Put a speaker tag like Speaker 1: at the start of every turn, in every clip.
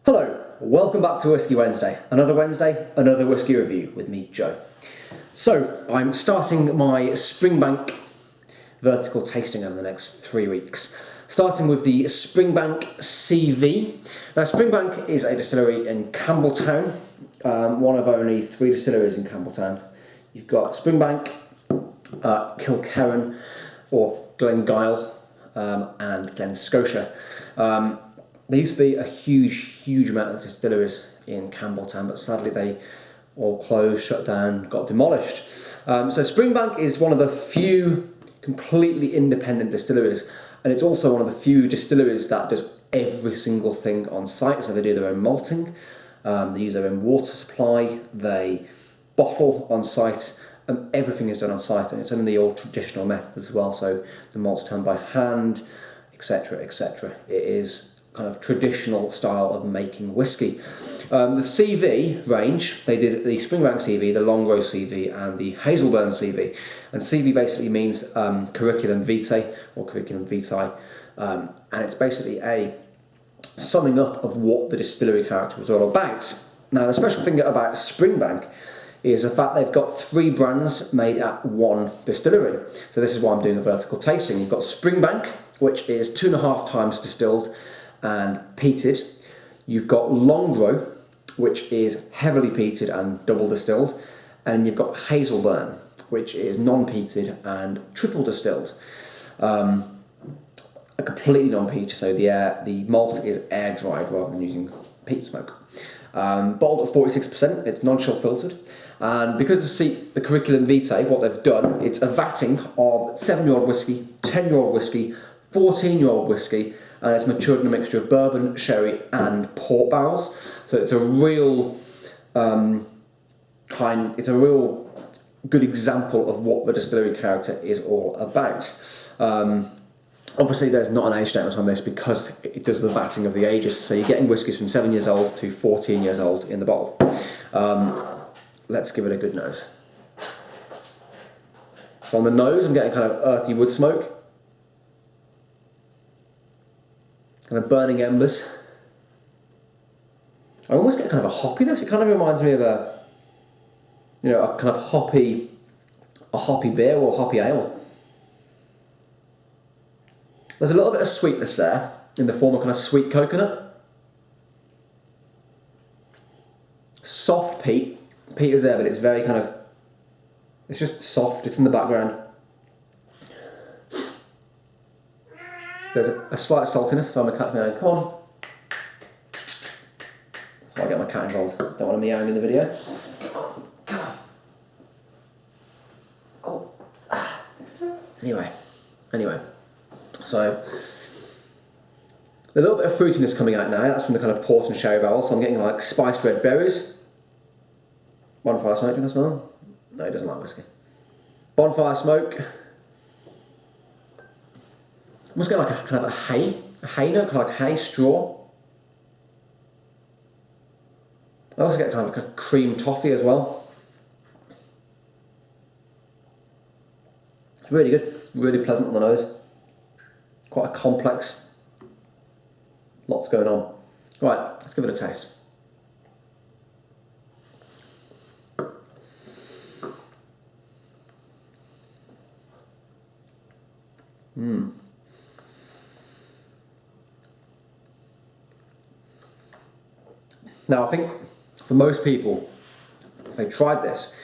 Speaker 1: Hello, welcome back to Whisky Wednesday. Another Wednesday, another whisky review with me, Joe. So, I'm starting my Springbank vertical tasting over the next 3 weeks. Starting with the Springbank CV. Now, Springbank is a distillery in Campbelltown, one of only 3 distilleries in Campbelltown. You've got Springbank, Kilkerran, or Glengyle, and Glen Scotia. There used to be a huge amount of distilleries in Campbelltown, but sadly they all closed, shut down, got demolished. So Springbank is one of the few completely independent distilleries, and it's also one of the few distilleries that does every single thing on site. So they do their own malting, they use their own water supply, they bottle on site, and everything is done on site, and it's in the old traditional method as well. So the malt's done by hand, etc., etc. It is kind of traditional style of making whiskey. The CV range, they did the Springbank CV, the Longrow CV, and the Hazelburn CV. And CV basically means curriculum vitae or curriculum vitae, and it's basically a summing up of what the distillery character was all about. Now, the special thing about Springbank is the fact they've got 3 brands made at one distillery. So this is why I'm doing a vertical tasting. You've got Springbank, which is 2.5 times distilled and peated. You've got Longrow, which is heavily peated and double distilled, and you've got Hazelburn, which is non-peated and triple distilled. A completely non-peated, so the malt is air dried rather than using peat smoke. Bottled at 46%, it's non-chill filtered, and because the curriculum vitae, what they've done, it's a vatting of 7-year-old whiskey, 10-year-old whiskey, 14-year-old whiskey, and it's matured in a mixture of bourbon, sherry, and port barrels. So it's a real it's a real good example of what the distillery character is all about. Obviously, there's not an age statement on this because it does the vatting of the ages. So you're getting whiskies from 7 years old to 14 years old in the bottle. Let's give it a good nose. So on the nose, I'm getting kind of earthy wood smoke. Kind of burning embers. I almost get kind of a hoppiness. It kind of reminds me of a kind of hoppy beer or hoppy ale. There's a little bit of sweetness there in the form of kind of sweet coconut. Soft peat. Peat is there, but it's very kind of, it's just soft, it's in the background. There's a slight saltiness, so I'm going to catch my own corn. So I get my cat involved. Don't want to meowing in the video. Oh. Anyway. So, a little bit of fruitiness coming out now. That's from the kind of port and sherry barrels. So I'm getting like spiced red berries. Bonfire smoke, do you want to smell? No, he doesn't like whiskey. Bonfire smoke. Almost get like a kind of a hay note, kind of like hay, straw. I also get kind of like a cream toffee as well. It's really good, really pleasant on the nose. Quite a complex, lots going on. Right, let's give it a taste. Now, I think for most people, if they tried this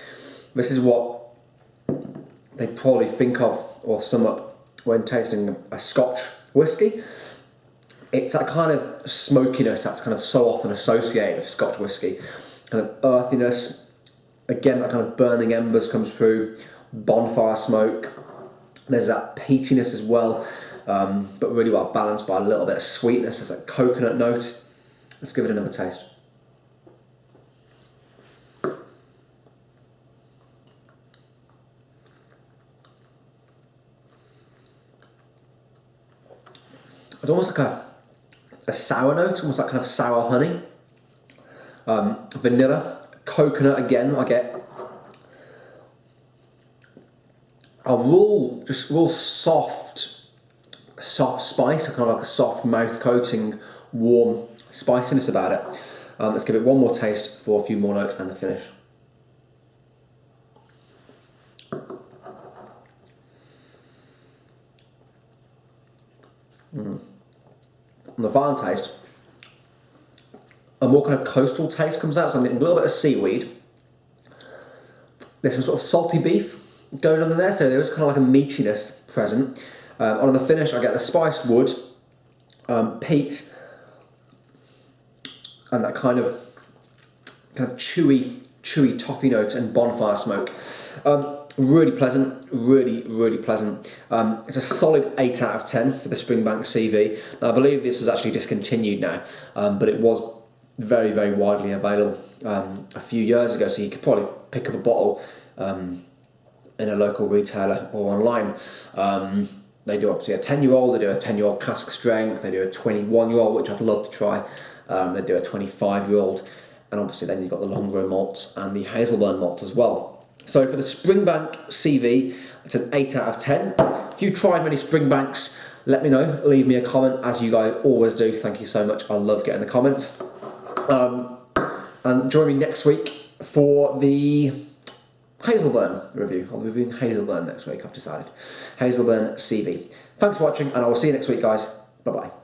Speaker 1: is what they probably think of or sum up when tasting a Scotch whiskey. It's that kind of smokiness that's kind of so often associated with Scotch whiskey. Kind of earthiness, again that kind of burning embers comes through, bonfire smoke. There's that peatiness as well, but really well balanced by a little bit of sweetness. There's that coconut note. Let's give it another taste. It's almost like a sour note, almost like kind of sour honey. Vanilla, coconut again, I get. A real soft spice, kind of like a soft mouth coating, warm spiciness about it. Let's give it one more taste for a few more notes and the finish. On the final taste, a more kind of coastal taste comes out, so I'm getting a little bit of seaweed. There's some sort of salty beef going on in there, so there is kind of like a meatiness present. On the finish, I get the spiced wood, peat, and that kind of chewy toffee note and bonfire smoke. Really pleasant, really pleasant. It's a solid 8 out of 10 for the Springbank CV. Now, I believe this was actually discontinued now, but it was very, very widely available a few years ago, so you could probably pick up a bottle in a local retailer or online. They do obviously a 10-year-old, they do a 10-year-old cask strength, they do a 21-year-old, which I'd love to try. They do a 25-year-old, and obviously then you've got the Longrow malts and the Hazelburn malts as well. So for the Springbank CV, it's an 8 out of 10. If you tried many Springbanks, let me know. Leave me a comment, as you guys always do. Thank you so much. I love getting the comments. And join me next week for the Hazelburn review. I'll be reviewing Hazelburn next week, I've decided. Hazelburn CV. Thanks for watching, and I will see you next week, guys. Bye-bye.